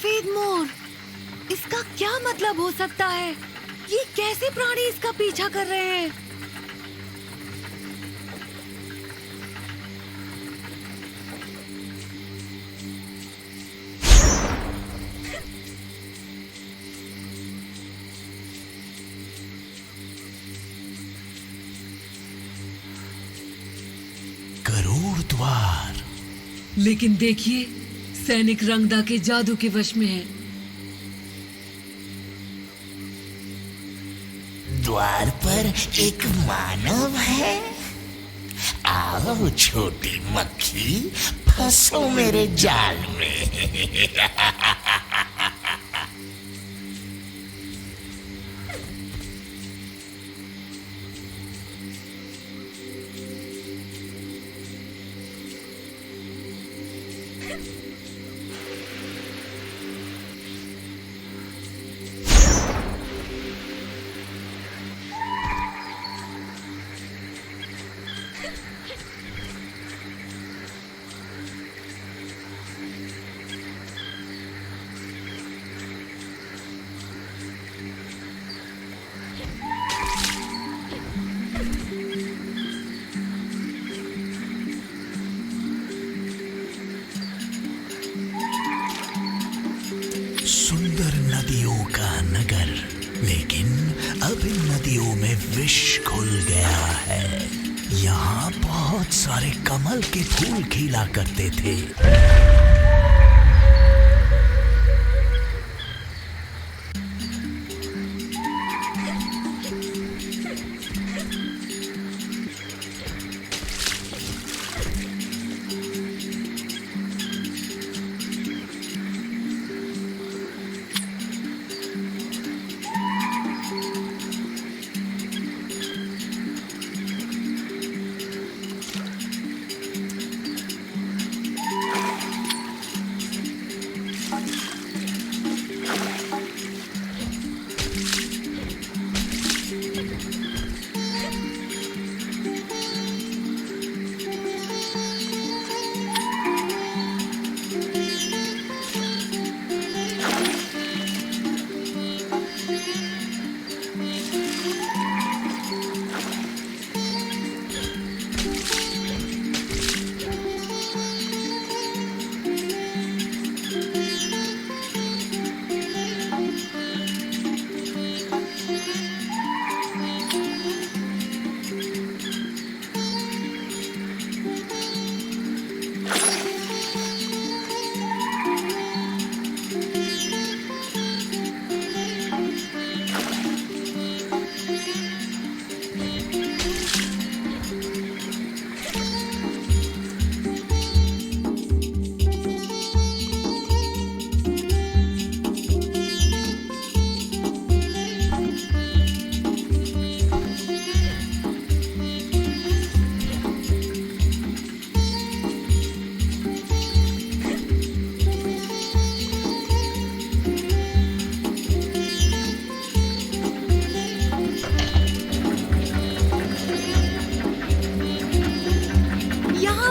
सफेद मोर, इसका क्या मतलब हो सकता है? ये कैसे प्राणी इसका पीछा कर रहे हैं? गरुड़ द्वार। लेकिन देखिए, सैनिक रंगदा के जादू के वश में है। द्वार पर एक मानव है। आओ छोटी मक्खी, फंसो मेरे जाल में। सुंदर नदियों का नगर, लेकिन अब इन नदियों में विष घुल गया है। यहाँ बहुत सारे कमल के फूल खिला करते थे।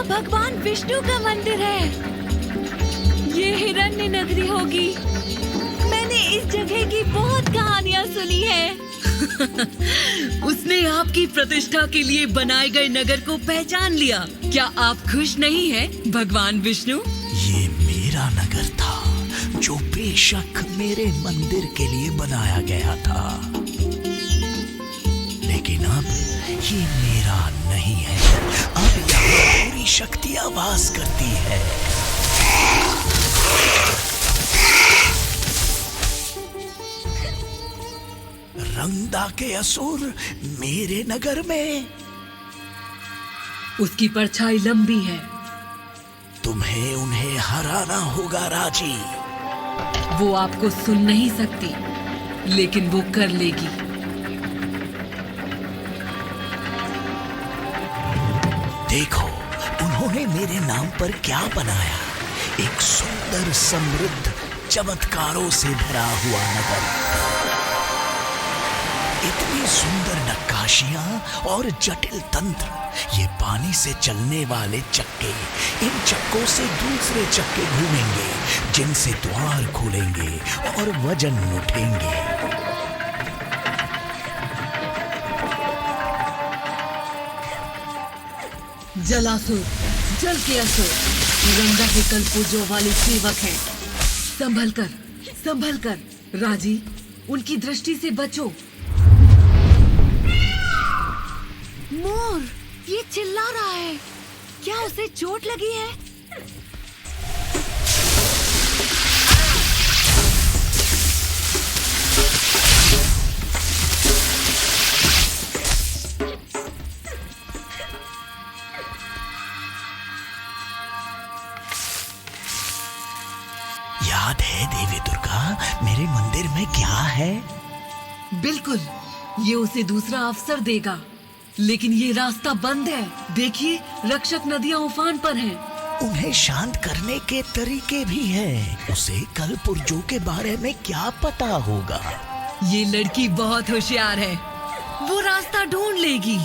भगवान विष्णु का मंदिर है। ये हिरण्य नगरी होगी। मैंने इस जगह की बहुत कहानियाँ सुनी है। उसने आपकी प्रतिष्ठा के लिए बनाए गए नगर को पहचान लिया। क्या आप खुश नहीं हैं, भगवान विष्णु? ये मेरा नगर था, जो बेशक मेरे मंदिर के लिए बनाया गया था, लेकिन अब ये मेरा नहीं है। अब यहाँ पूरी शक्तियाँ वास करती है। रंगदा के असुर मेरे नगर में। उसकी परछाई लंबी है। तुम्हें उन्हें हराना होगा राजी। वो आपको सुन नहीं सकती, लेकिन वो कर लेगी। देखो, उन्होंने मेरे नाम पर क्या बनाया। एक सुंदर, समृद्ध, चमत्कारों से भरा हुआ नगर। इतनी सुंदर नक्काशियां और जटिल तंत्र। ये पानी से चलने वाले चक्के, इन चक्कों से दूसरे चक्के घूमेंगे, जिनसे द्वार खुलेंगे और वजन उठेंगे। जलासुर, जल के असुर, गंगा के कलपुर्जों वाले सेवक हैं। संभल कर, संभल कर, राजी, उनकी दृष्टि से बचो। मोर, ये चिल्ला रहा है। क्या उसे चोट लगी है? याद है देवी दुर्गा, मेरे मंदिर में क्या है? बिल्कुल, ये उसे दूसरा अवसर देगा, लेकिन ये रास्ता बंद है। देखिए, रक्षक नदियां उफान पर हैं। उन्हें शांत करने के तरीके भी हैं। उसे कल पुर्जों के बारे में क्या पता होगा? ये लड़की बहुत होशियार है, वो रास्ता ढूंढ लेगी।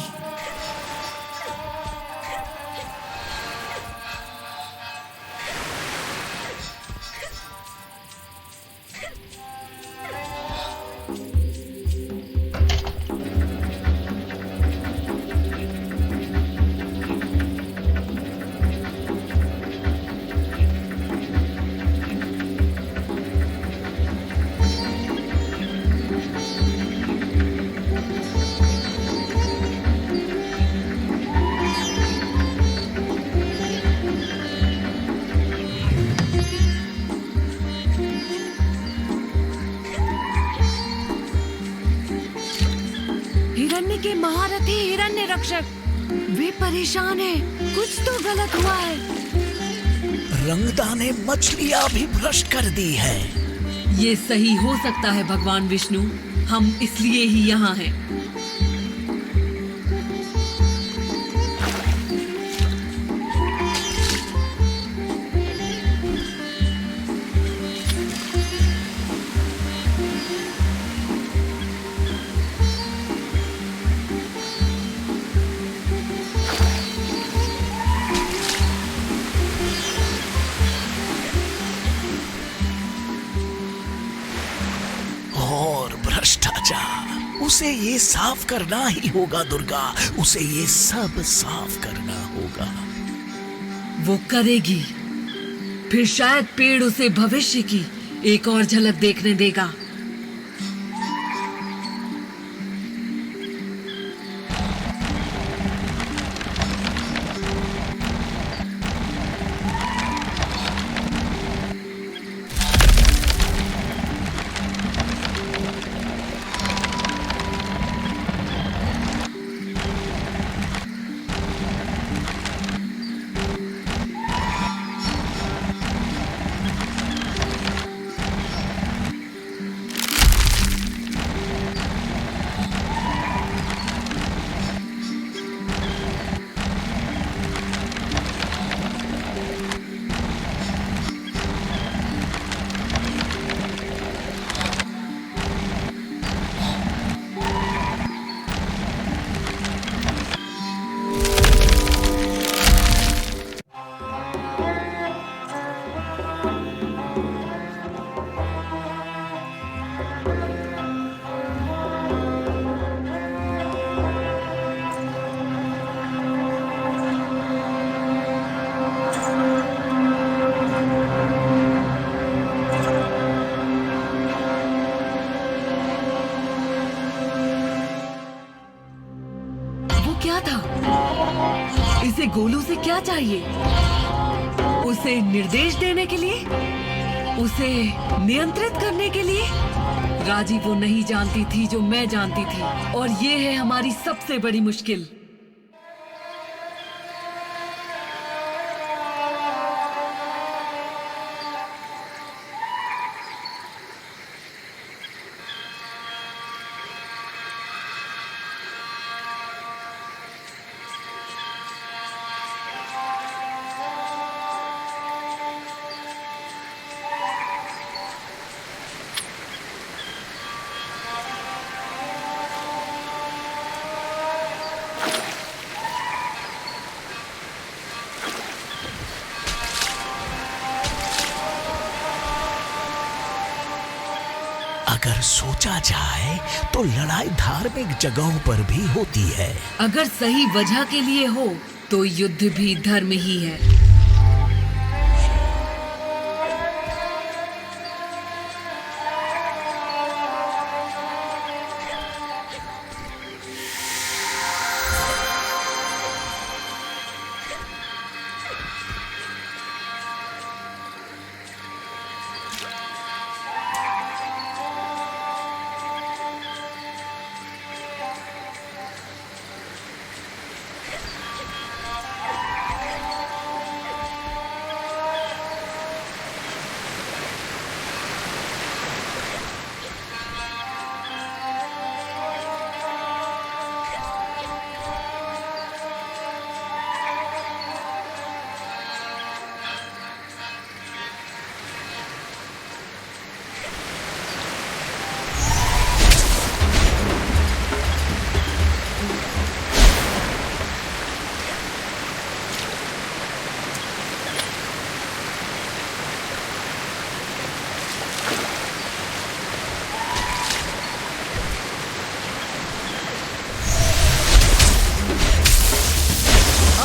हिरण्य के महारथी हिरण्य रक्षक, वे परेशान हैं। कुछ तो गलत हुआ है। रंगदा ने मछलियां भी भ्रष्ट कर दी है। ये सही हो सकता है भगवान विष्णु, हम इसलिए ही यहाँ हैं। और भ्रष्टाचार, उसे ये साफ करना ही होगा दुर्गा, उसे ये सब साफ करना होगा। वो करेगी, फिर शायद पेड़ उसे भविष्य की एक और झलक देखने देगा। क्या था? इसे गोलू से क्या चाहिए? उसे निर्देश देने के लिए? उसे नियंत्रित करने के लिए? राजी वो नहीं जानती थी जो मैं जानती थी, और ये है हमारी सबसे बड़ी मुश्किल। अगर सोचा जाए तो लड़ाई धार्मिक जगहों पर भी होती है। अगर सही वजह के लिए हो तो युद्ध भी धर्म ही है।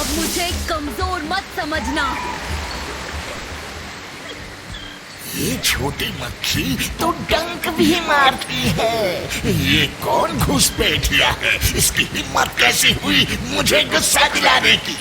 मुझे कमजोर मत समझना। ये छोटी मक्खी तो डंक भी मारती है। ये कौन घुसपैठिया है? इसकी हिम्मत कैसी हुई मुझे गुस्सा दिलाने की?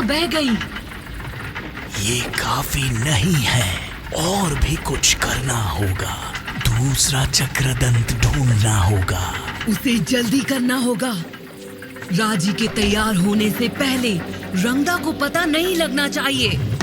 बह गई। ये काफी नहीं है, और भी कुछ करना होगा। दूसरा चक्रदंत ढूंढना होगा। उसे जल्दी करना होगा। राजी के तैयार होने से पहले रंगदा को पता नहीं लगना चाहिए।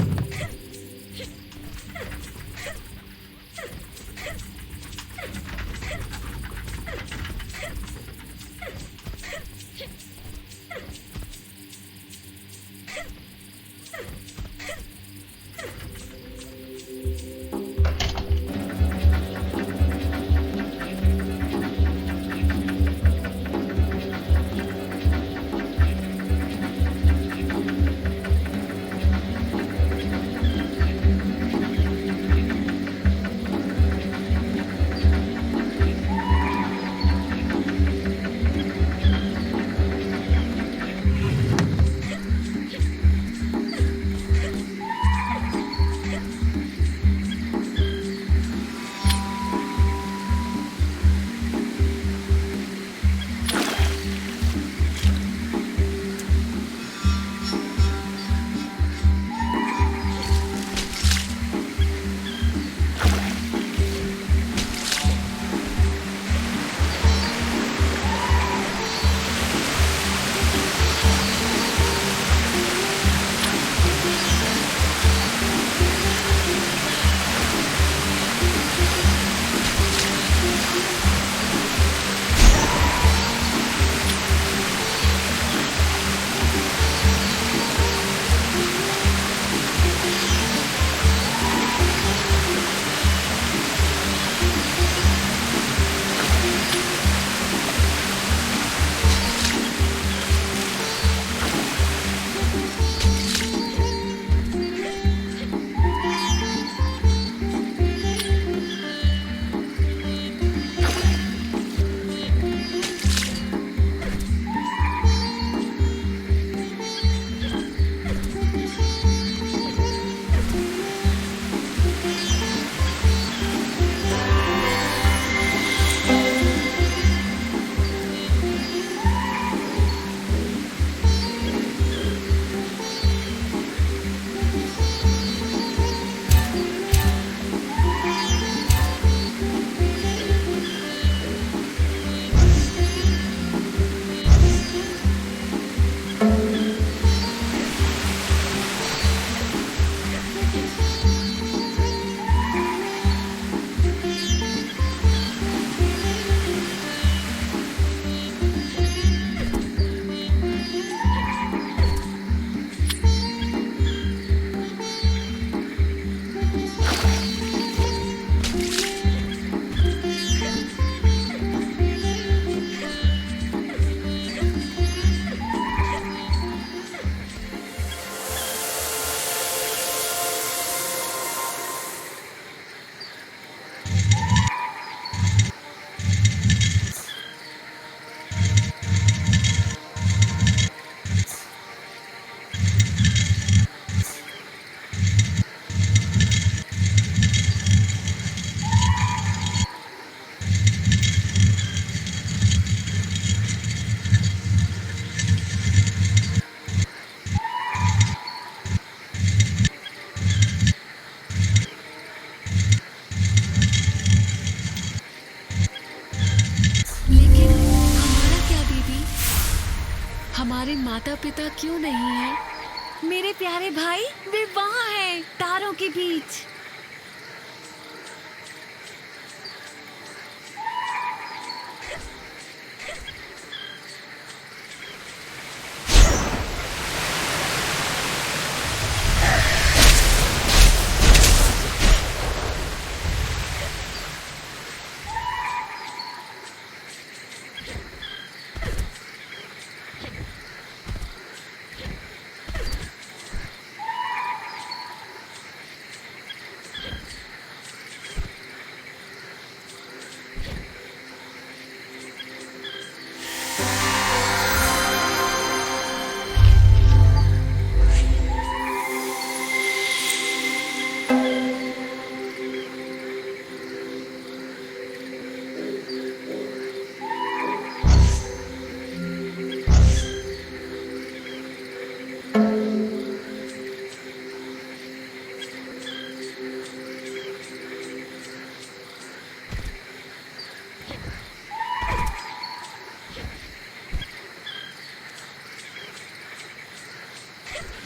हमारे माता पिता क्यों नहीं है? मेरे प्यारे भाई वे वहाँ हैं, तारों के बीच।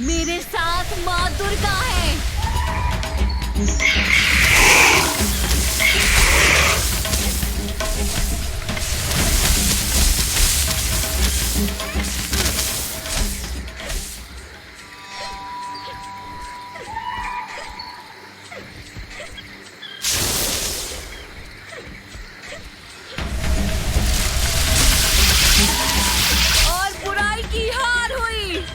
मेरे साथ माँ दुर्गा है। और बुराई की हार हुई।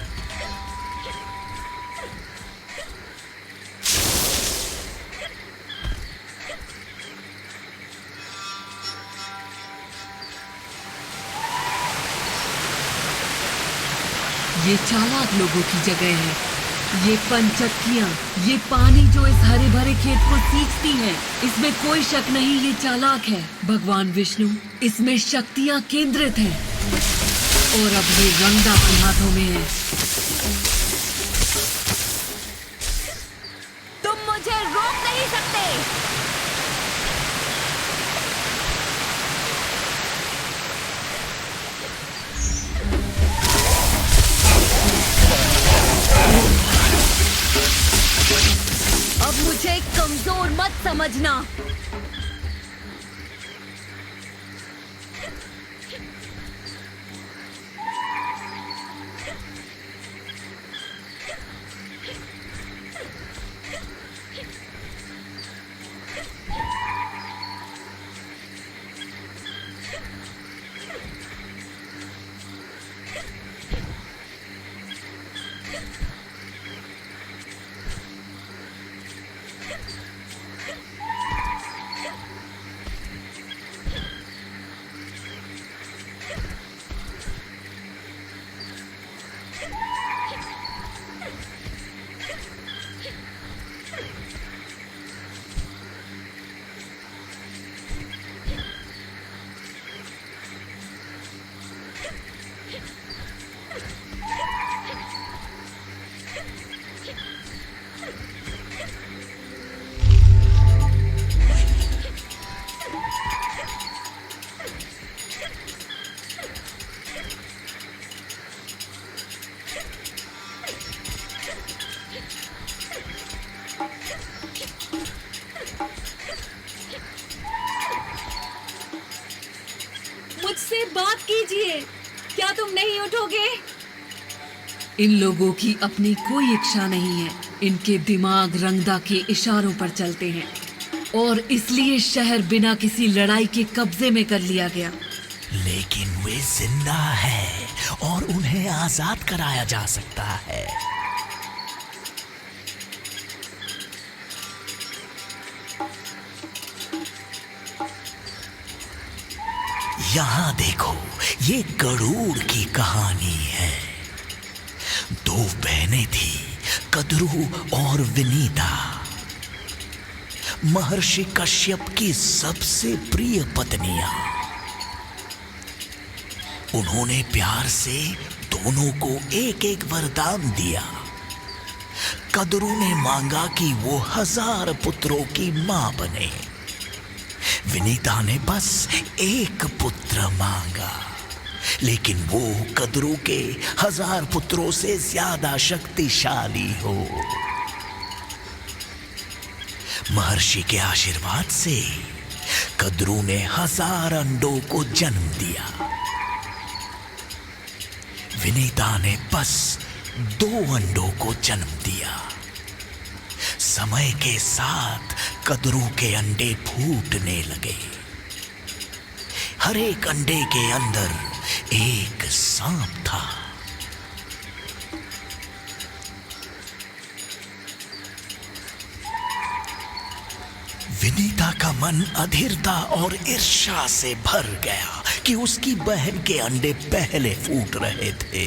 ये चालाक लोगों की जगह है। ये पंचक्कियां, ये पानी जो इस हरे भरे खेत को सींचती हैं, इसमें कोई शक नहीं ये चालाक है। भगवान विष्णु इसमें शक्तियां केंद्रित हैं और अब ये रंगदा अपने हाथों में है। तुम मुझे रोक नहीं सकते। अब मुझे कमजोर मत समझना। मुझसे बात कीजिए। क्या तुम नहीं उठोगे? इन लोगों की अपनी कोई इच्छा नहीं है। इनके दिमाग रंगदा के इशारों पर चलते हैं और इसलिए शहर बिना किसी लड़ाई के कब्जे में कर लिया गया। लेकिन वे जिंदा है और उन्हें आजाद कराया जा सकता है। यहाँ देखो, ये गरुड़ की कहानी है। दो बहनें थी, कद्रू और विनीता। महर्षि कश्यप की सबसे प्रिय पत्नियां। उन्होंने प्यार से दोनों को एक एक वरदान दिया। कद्रू ने मांगा कि वो 1000 पुत्रों की मां बने। विनीता ने बस एक पुत्र मांगा, लेकिन वो कद्रू के 1000 पुत्रों से ज्यादा शक्तिशाली हो। महर्षि के आशीर्वाद से कद्रू ने 1000 अंडों को जन्म दिया। विनीता ने बस 2 अंडों को जन्म दिया। समय के साथ कद्रू के अंडे फूटने लगे। हर एक अंडे के अंदर एक सांप था। विनीता का मन अधीरता और ईर्ष्या से भर गया कि उसकी बहन के अंडे पहले फूट रहे थे।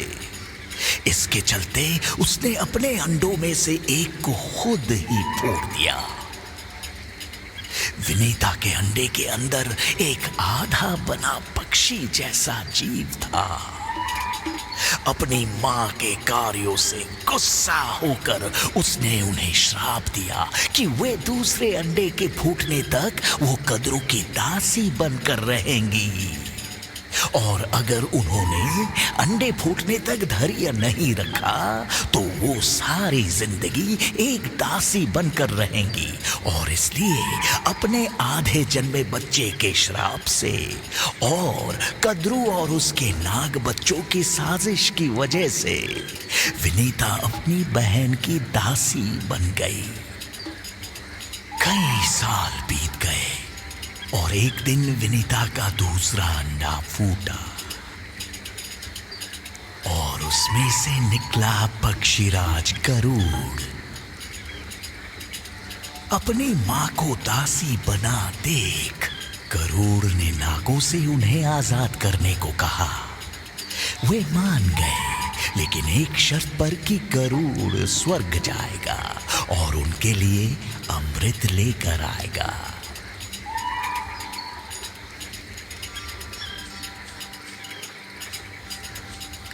इसके चलते उसने अपने अंडों में से एक को खुद ही फोड़ दिया। विनीता के अंडे के अंदर एक आधा बना पक्षी जैसा जीव था। अपनी मां के कार्यों से गुस्सा होकर उसने उन्हें श्राप दिया कि वे दूसरे अंडे के फूटने तक वो कद्रू की दासी बनकर रहेंगी। और अगर उन्होंने अंडे फूटने तक धैर्य नहीं रखा तो वो सारी जिंदगी एक दासी बनकर रहेंगी और इसलिए अपने आधे जन्मे बच्चे के श्राप से और कद्रू और उसके नाग बच्चों की साजिश की वजह से विनीता अपनी बहन की दासी बन गई। कई साल बीत गए और एक दिन विनीता का दूसरा अंडा फूटा और उसमें से निकला पक्षीराज गरुड़। अपनी मां को दासी बना देख गरुड़ ने नागों से उन्हें आजाद करने को कहा। वे मान गए, लेकिन एक शर्त पर कि गरुड़ स्वर्ग जाएगा और उनके लिए अमृत लेकर आएगा।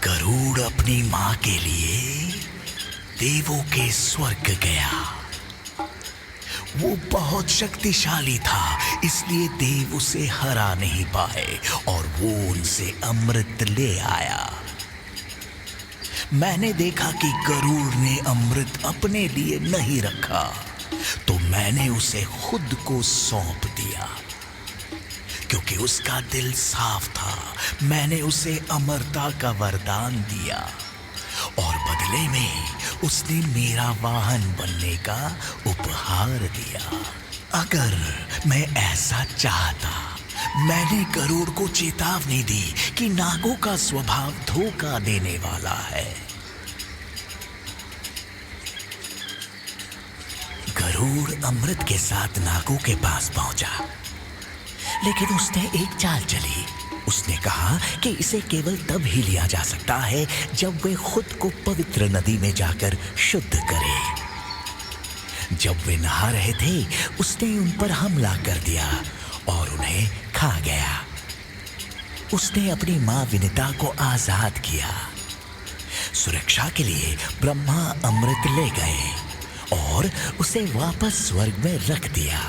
गरुड़ अपनी मां के लिए देवों के स्वर्ग गया। वो बहुत शक्तिशाली था, इसलिए देव उसे हरा नहीं पाए और वो उनसे अमृत ले आया। मैंने देखा कि गरुड़ ने अमृत अपने लिए नहीं रखा, तो मैंने उसे खुद को सौंप दिया। क्योंकि उसका दिल साफ था, मैंने उसे अमरता का वरदान दिया और बदले में उसने मेरा वाहन बनने का उपहार दिया। अगर मैं ऐसा चाहता, मैंने गरुड़ को चेतावनी दी कि नागों का स्वभाव धोखा देने वाला है। गरुड़ अमृत के साथ नागों के पास पहुंचा, लेकिन उसने एक चाल चली। उसने कहा कि इसे केवल तब ही लिया जा सकता है जब वे खुद को पवित्र नदी में जाकर शुद्ध करे। जब वे नहा रहे थे, उसने उन पर हमला कर दिया और उन्हें खा गया। उसने अपनी मां विनीता को आजाद किया। सुरक्षा के लिए ब्रह्मा अमृत ले गए और उसे वापस स्वर्ग में रख दिया।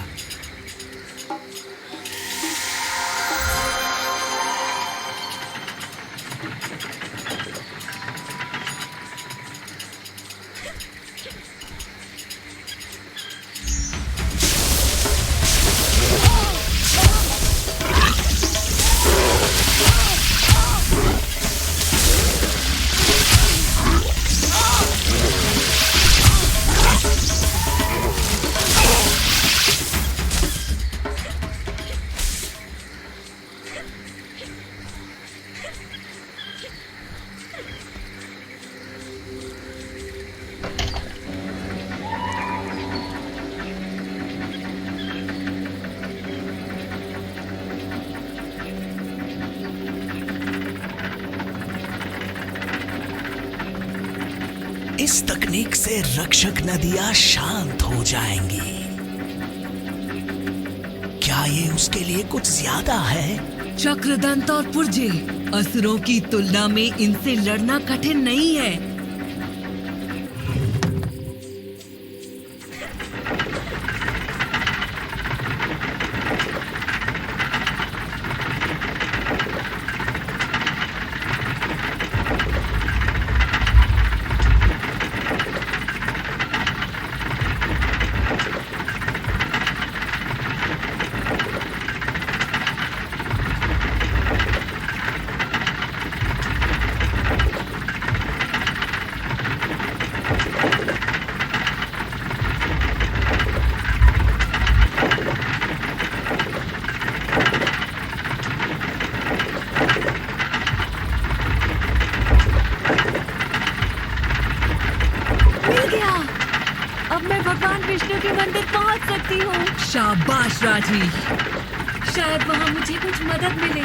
इस तकनीक से रक्षक नदियां शांत हो जाएंगी। क्या ये उसके लिए कुछ ज्यादा है? चक्रदंत और पुर्जे, असुरों की तुलना में इनसे लड़ना कठिन नहीं है। विष्णु के मंदिर पहुंच सकती हूँ। शाबाश राजी। शायद वहाँ मुझे कुछ मदद मिले।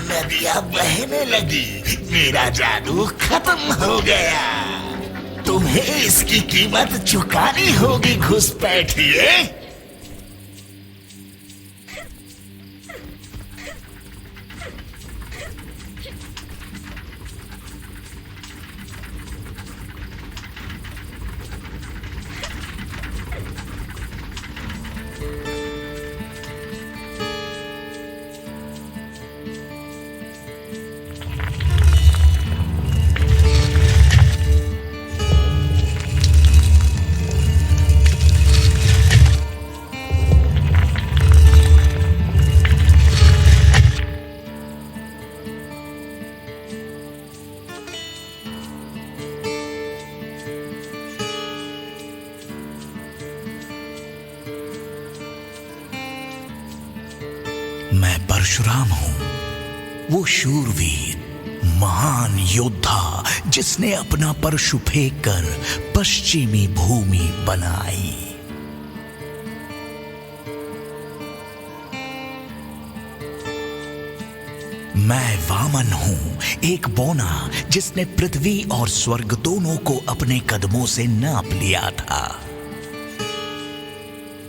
नदियाँ बहने लगी, मेरा जादू खत्म हो गया। तुम्हें इसकी कीमत चुकानी होगी घुसपैठिए। मैं परशुराम हूं, वो शूरवीर, महान योद्धा जिसने अपना परशु फेंक कर पश्चिमी भूमि बनाई। मैं वामन हूं, एक बौना जिसने पृथ्वी और स्वर्ग दोनों को अपने कदमों से नाप लिया था।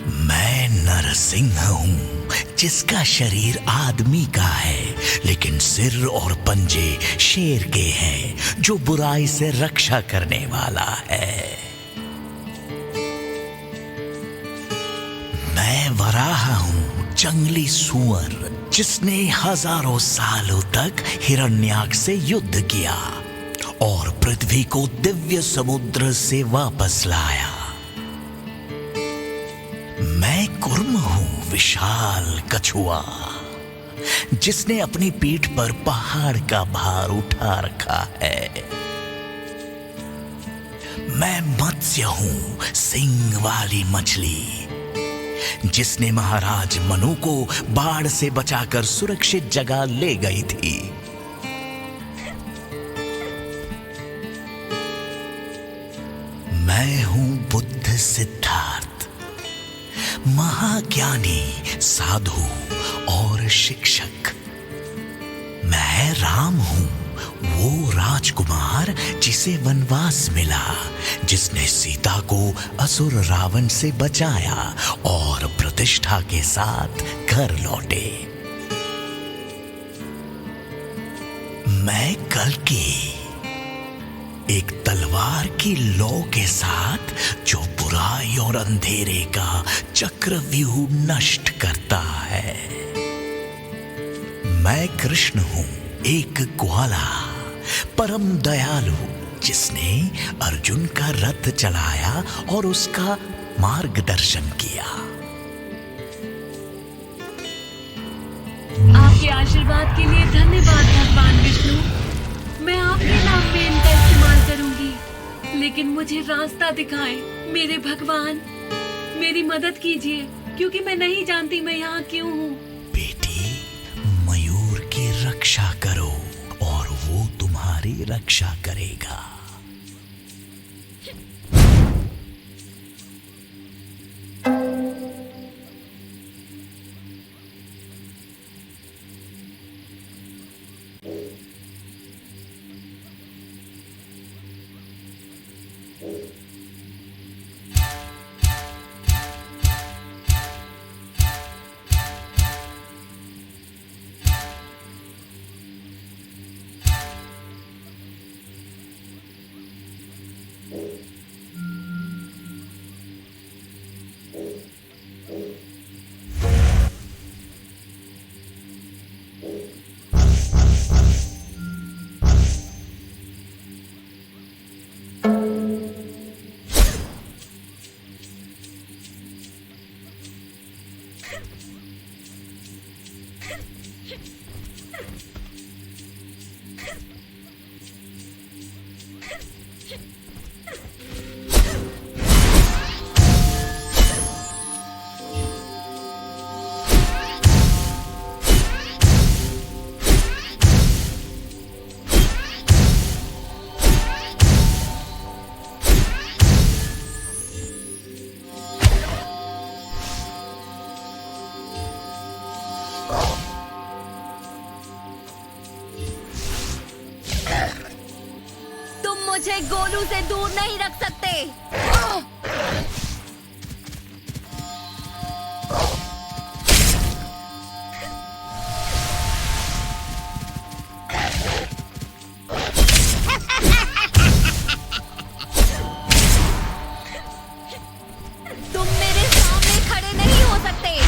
मैं नरसिंह हूं, जिसका शरीर आदमी का है, लेकिन सिर और पंजे शेर के हैं, जो बुराई से रक्षा करने वाला है। मैं वराह हूं, जंगली सुअर, जिसने हजारों सालों तक हिरण्याक्ष से युद्ध किया और पृथ्वी को दिव्य समुद्र से वापस लाया। मैं कुर्म हूं, विशाल कछुआ, जिसने अपनी पीठ पर पहाड़ का भार उठा रखा है। मैं मत्स्य हूं, सिंग वाली मछली, जिसने महाराज मनु को बाढ़ से बचाकर सुरक्षित जगह ले गई थी। मैं हूं बुद्ध सिद्धार्थ, महाज्ञानी, साधु और शिक्षक। मैं राम हूं, वो राजकुमार जिसे वनवास मिला, जिसने सीता को असुर रावण से बचाया और प्रतिष्ठा के साथ घर लौटे। मैं कल्कि, एक तलवार की लौ के साथ जो बुराई और अंधेरे का चक्रव्यूह नष्ट करता है। मैं कृष्ण हूं, एक ग्वाला, परम दयालु, जिसने अर्जुन का रथ चलाया और उसका मार्गदर्शन किया। आपके आशीर्वाद के लिए धन्यवाद भगवान विष्णु। मैं आपके नाम में इनका इस्तेमाल करूंगी, लेकिन मुझे रास्ता दिखाएं मेरे भगवान। मेरी मदद कीजिए, क्योंकि मैं नहीं जानती मैं यहाँ क्यों हूँ। बेटी, मयूर की रक्षा करो और वो तुम्हारी रक्षा करेगा। मुझे गोलू से दूर नहीं रख सकते। तुम मेरे सामने खड़े नहीं हो सकते।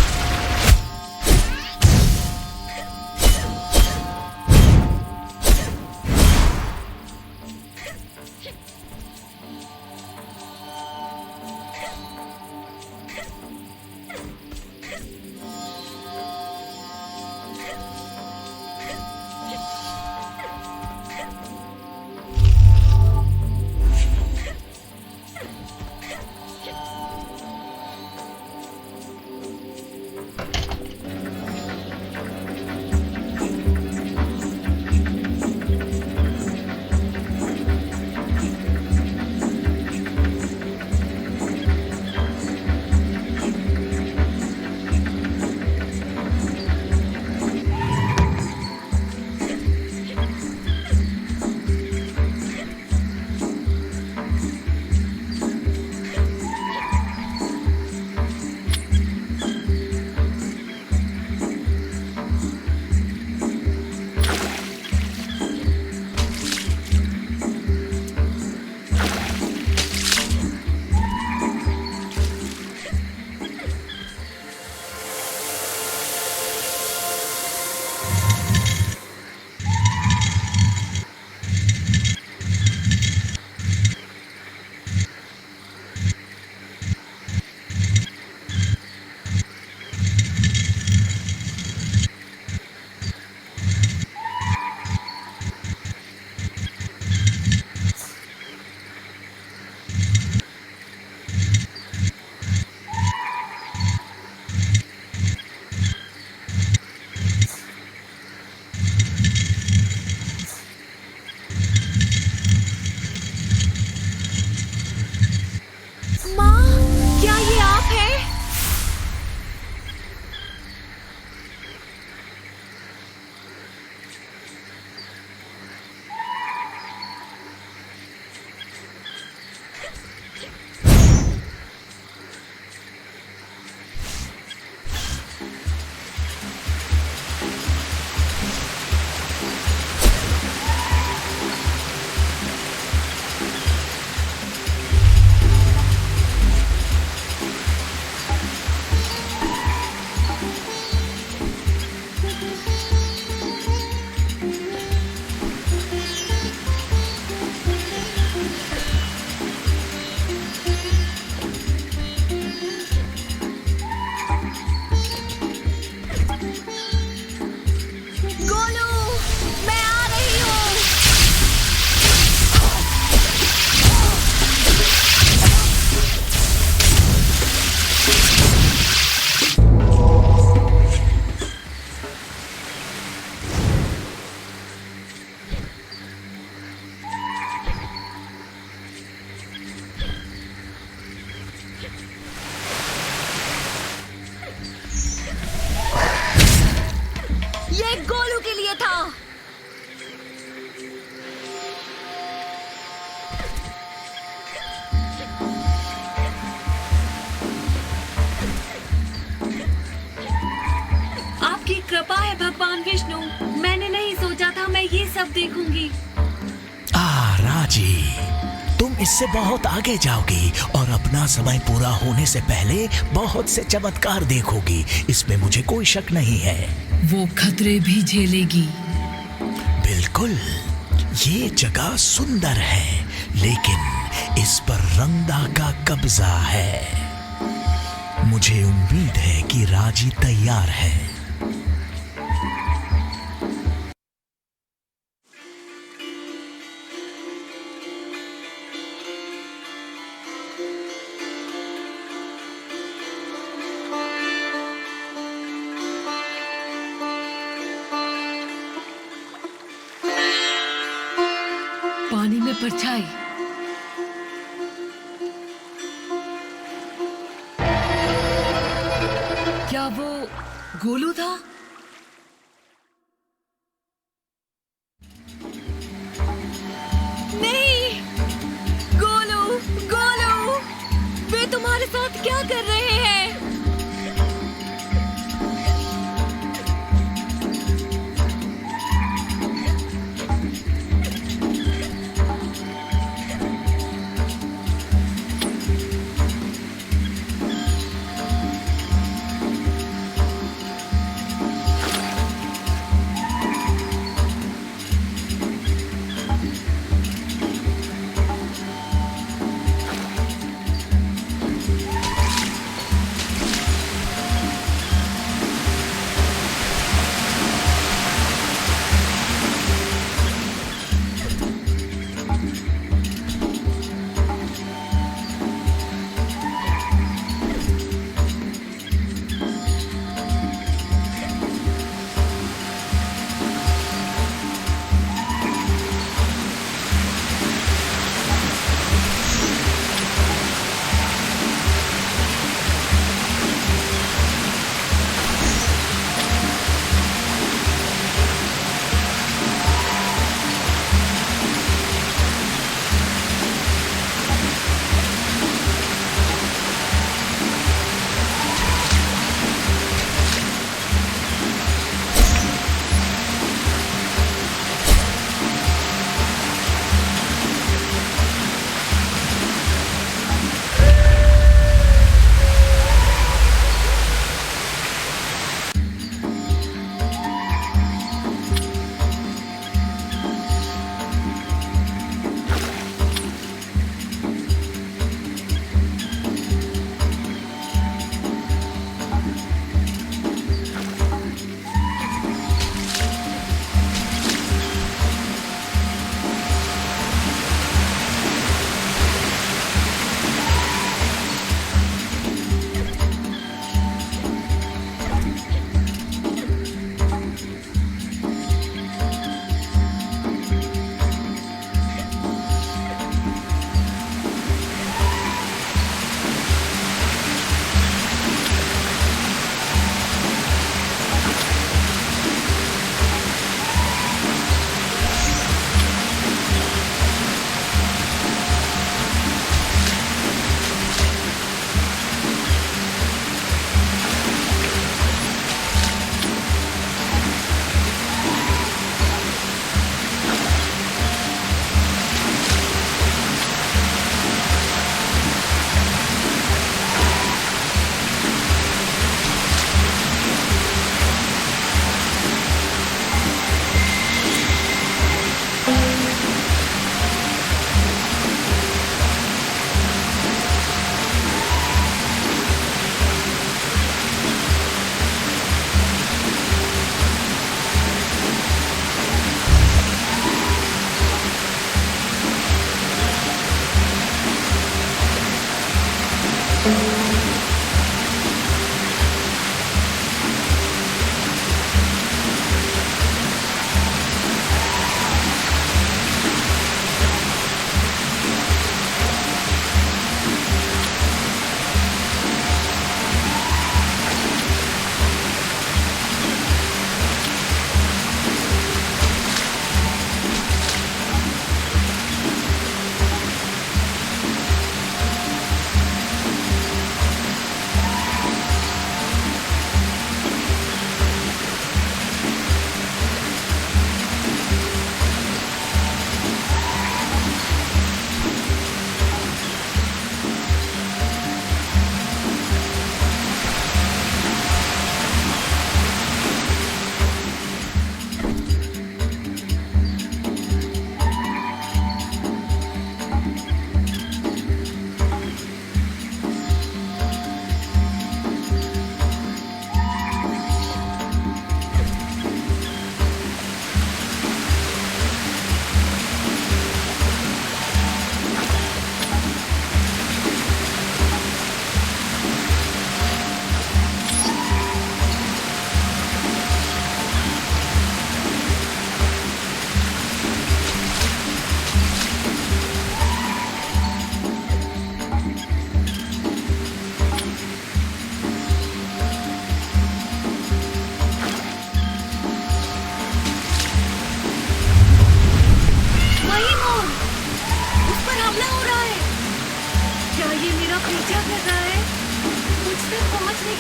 कृपा है भगवान विष्णु। मैंने नहीं सोचा था मैं ये सब देखूंगी। राजी, तुम इससे बहुत आगे जाओगी और अपना समय पूरा होने से पहले बहुत से चमत्कार देखोगी, इसमें मुझे कोई शक नहीं है। वो खतरे भी झेलेगी। बिल्कुल, ये जगह सुंदर है, लेकिन इस पर रंगदा का कब्जा है। मुझे उम्मीद है कि राजी तैयार है। पानी में परछाई। क्या वो गोलू था? नहीं, गोलू, गोलू, वे तुम्हारे साथ क्या कर रहे हैं?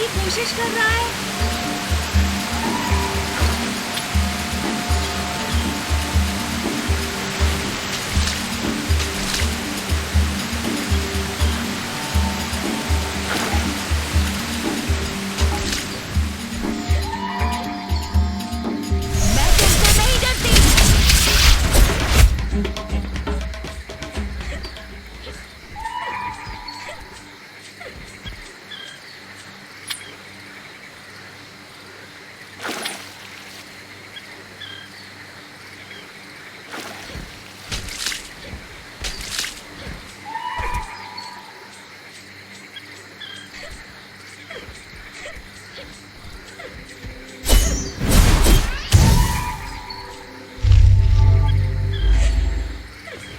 की कोशिश कर रहा है। मैं तुमसे नहीं डरती।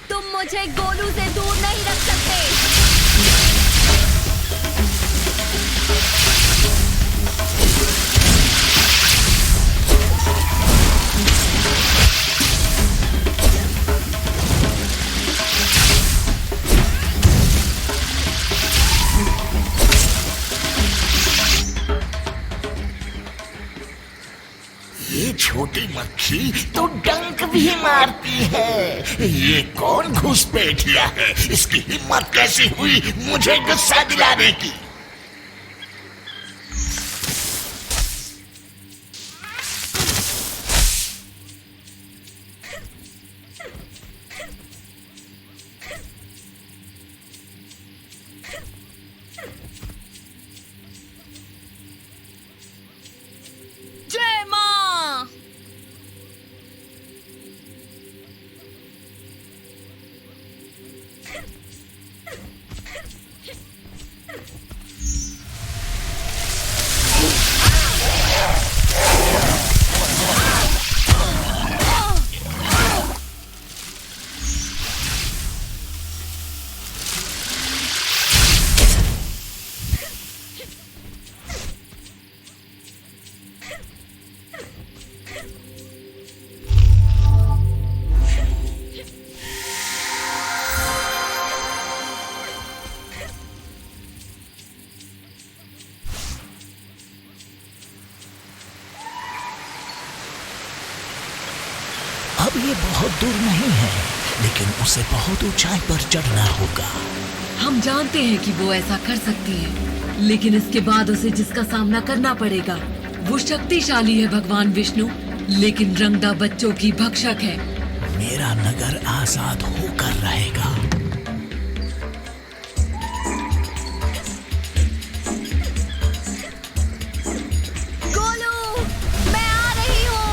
तुम मुझे गोलू से दूर नहीं रख सकते। ये छोटी मक्खी तो डंक भी मारती है। ये कौन घुसपैठिया है? इसकी हिम्मत कैसी हुई मुझे गुस्सा दिलाने की? जय मां। अब ये बहुत दूर नहीं है, लेकिन उसे बहुत ऊंचाई पर चढ़ना होगा। हम जानते हैं कि वो ऐसा कर सकती है, लेकिन इसके बाद उसे जिसका सामना करना पड़ेगा वो शक्तिशाली है भगवान विष्णु, लेकिन रंगदा बच्चों की भक्षक है। मेरा नगर आजाद होकर रहेगा। गोलू, मैं आ रही हूँ।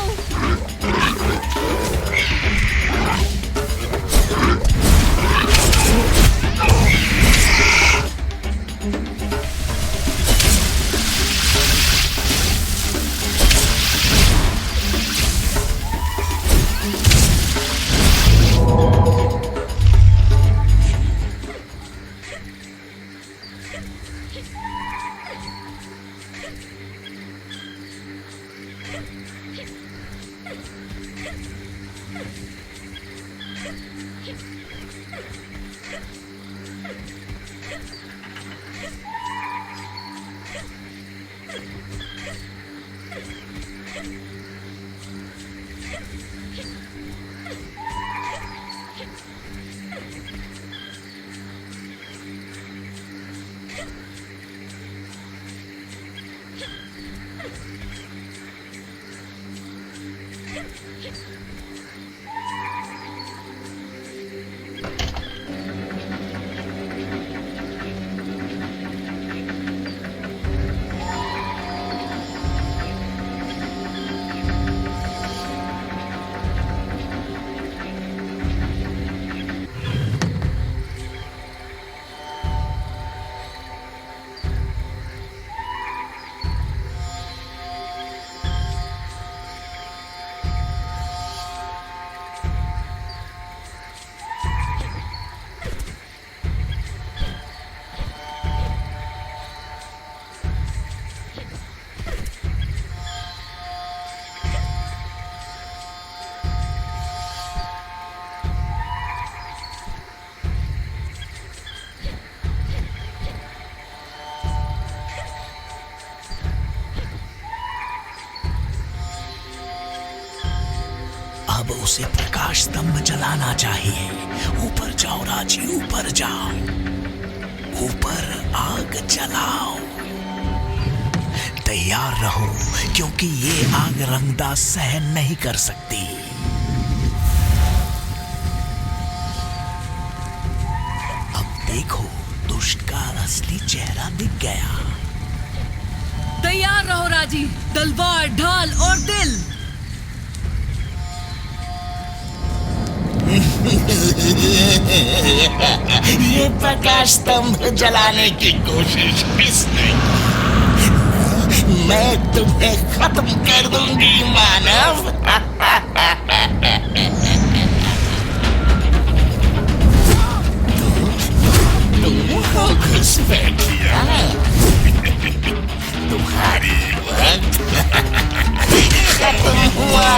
उसे प्रकाश स्तंभ जलाना चाहिए। ऊपर जाओ राजी, ऊपर जाओ, ऊपर आग जलाओ। तैयार रहो, क्योंकि ये आग रंगदास सहन नहीं कर सकती। अब देखो, दुष्ट का असली चेहरा दिख गया। तैयार रहो राजी, तलवार, ढाल और दिल। ये प्रकाश स्तंभ जलाने की कोशिश किसने की? मैं तुम्हें खत्म कर दूंगी मानव। तुम घुसपैठिया, तुम्हारी वक्त खत्म हुआ।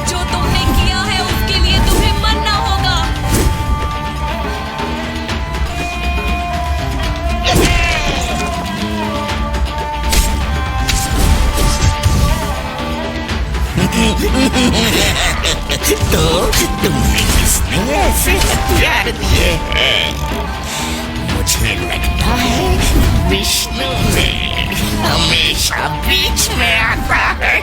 जो तुमने किया है उसके लिए तुम्हें मरना होगा। तो तुम्हें किसने ऐसे हथियार दिए हैं? मुझे लगता है विष्णु ने हमेशा बीच में आता है।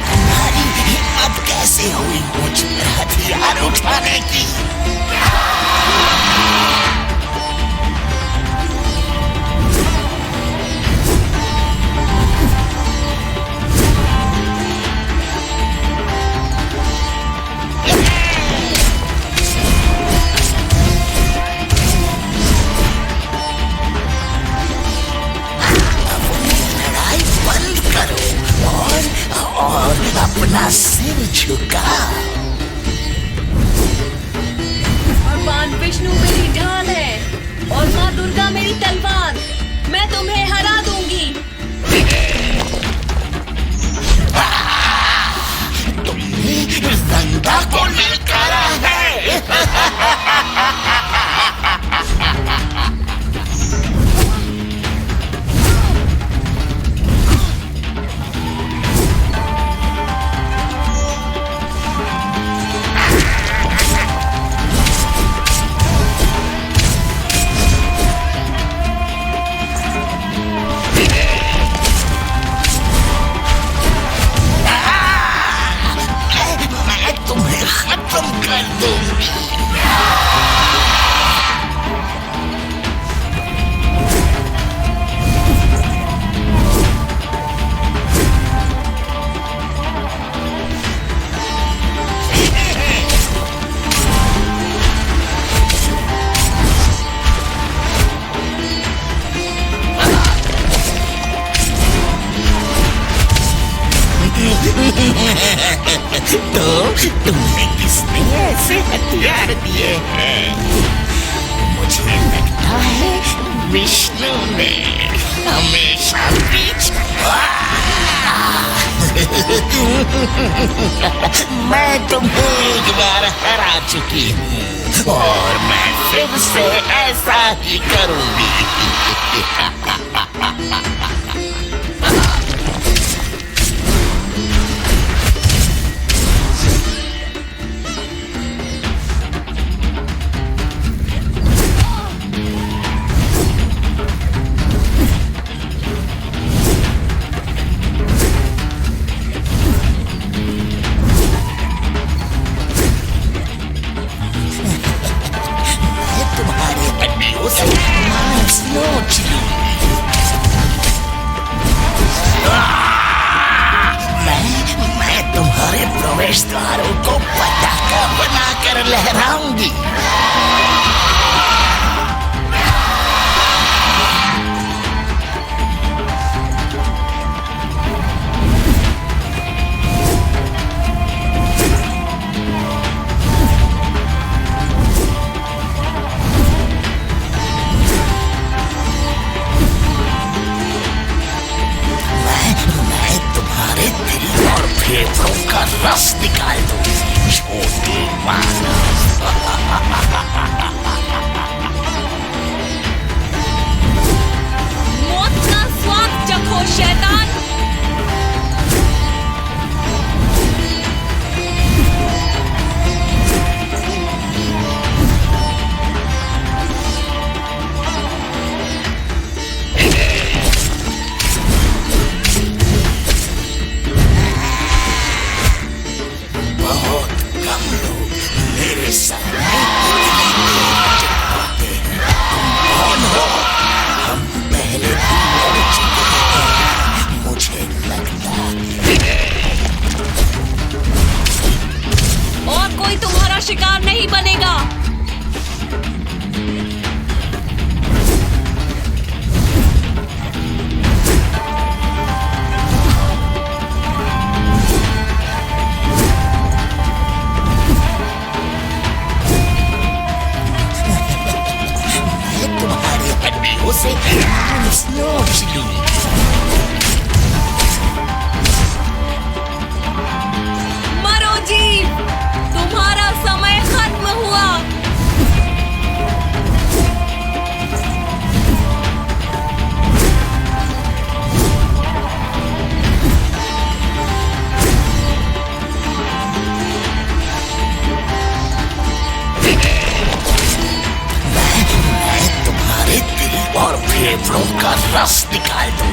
तुम्हारी हिम्मत कैसे हुई मुझ पर हथियार उठाने की? और अपना सिर झुका। भगवान विष्णु मेरी ढाल है और माँ दुर्गा मेरी तलवार। मैं तुम्हें हरा दूंगी। तुमने गंगा को ललकारा है। खत्म कर दूंगी। तो तुम्हें किसने ऐसे हथियार दिए हैं? मुझे लगता है विष्णु ने हमेशा बीच मैं तुम्हें एक बार हरा चुकी हूँ और मैं फिर से ऐसा ही करूंगी। मैं तुम्हारे प्रवेश द्वारों को पताका बनाकर लहराऊंगी। फेफड़ों का रस निकाल दो छोटे मानव। सामने इतनी देर चिपकाते हैं? तुम कौन हो? हम पहले भी लड़ चुके हैं, मुझे लगता है। और कोई तुम्हारा शिकार नहीं बनेगा। मैं तुम्हारी हड्डियों से नोच लूंगा। मरो जीव, तुम्हारा समय खत्म हुआ। मैं तुम्हारे दिल और फेफड़ों का रस निकाल दूं।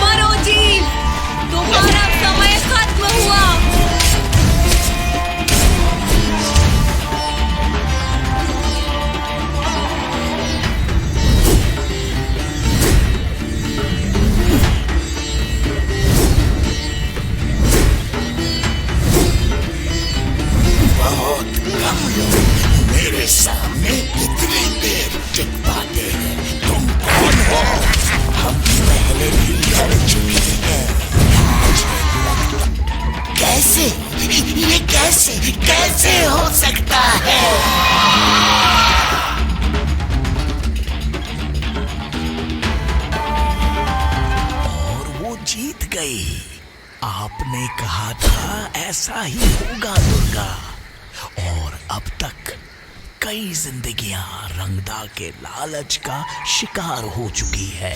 मरो जीव, तुम्हारा समय खत्म हुआ। बहुत कम लोग मेरे सामने इतनी देर टिक पाते हैं। तुम कौन हो? हम पहले भी लड़ चुके हैं, मुझे लगता। कैसे? ये कैसे कैसे हो सकता है? और वो जीत गई। आपने कहा था ऐसा ही होगा दुर्गा। और अब तक कई जिंदगियां रंगदा के लालच का शिकार हो चुकी है।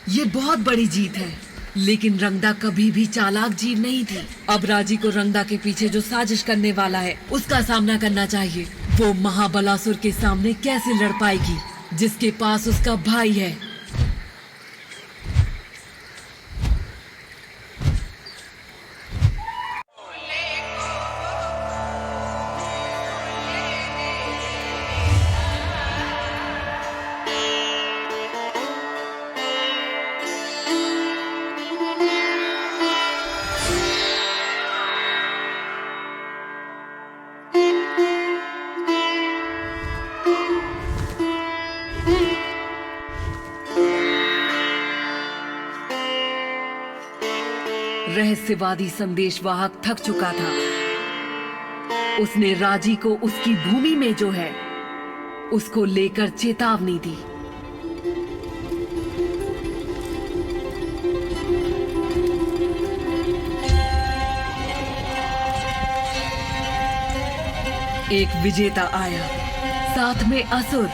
ये बहुत बड़ी जीत है, लेकिन रंगदा कभी भी चालाक जीव नहीं थी। अब राजी को रंगदा के पीछे जो साजिश करने वाला है उसका सामना करना चाहिए। वो महाबलासुर के सामने कैसे लड़ पाएगी जिसके पास उसका भाई है। रहस्यवादी संदेशवाहक थक चुका था। उसने राजी को उसकी भूमि में जो है उसको लेकर चेतावनी दी। एक विजेता आया, साथ में असुर,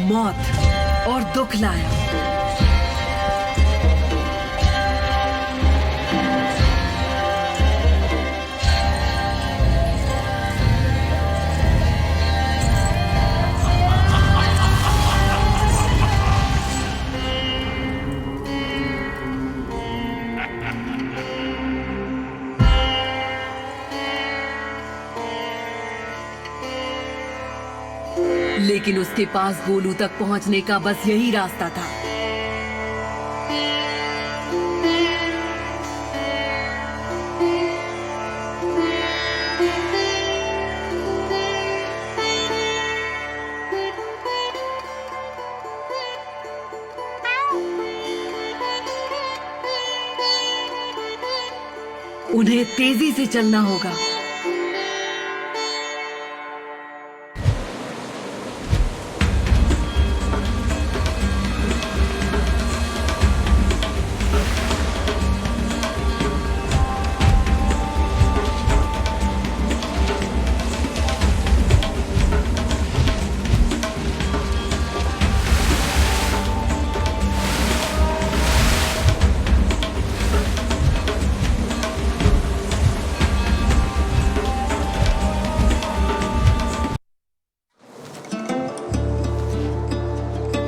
मौत और दुख लाया। लेकिन उसके पास गोलू तक पहुंचने का बस यही रास्ता था। उन्हें तेजी से चलना होगा।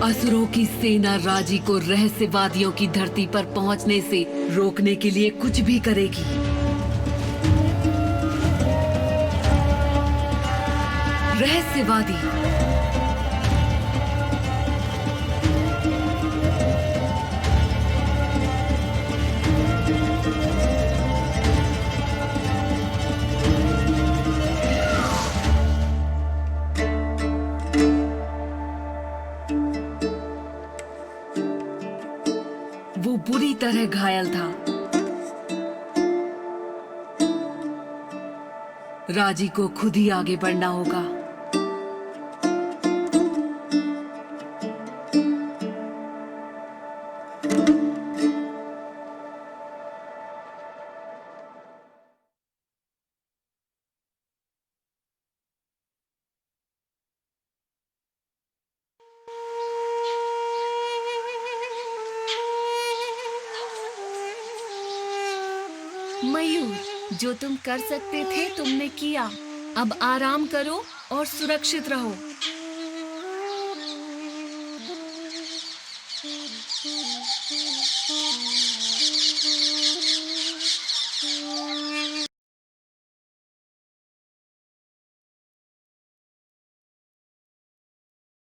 असुरों की सेना राजी को रहस्यवादियों की धरती पर पहुंचने से रोकने के लिए कुछ भी करेगी। रहस्यवादी वो बुरी तरह घायल था। राजी को खुद ही आगे बढ़ना होगा। मयूर, जो तुम कर सकते थे तुमने किया। अब आराम करो और सुरक्षित रहो।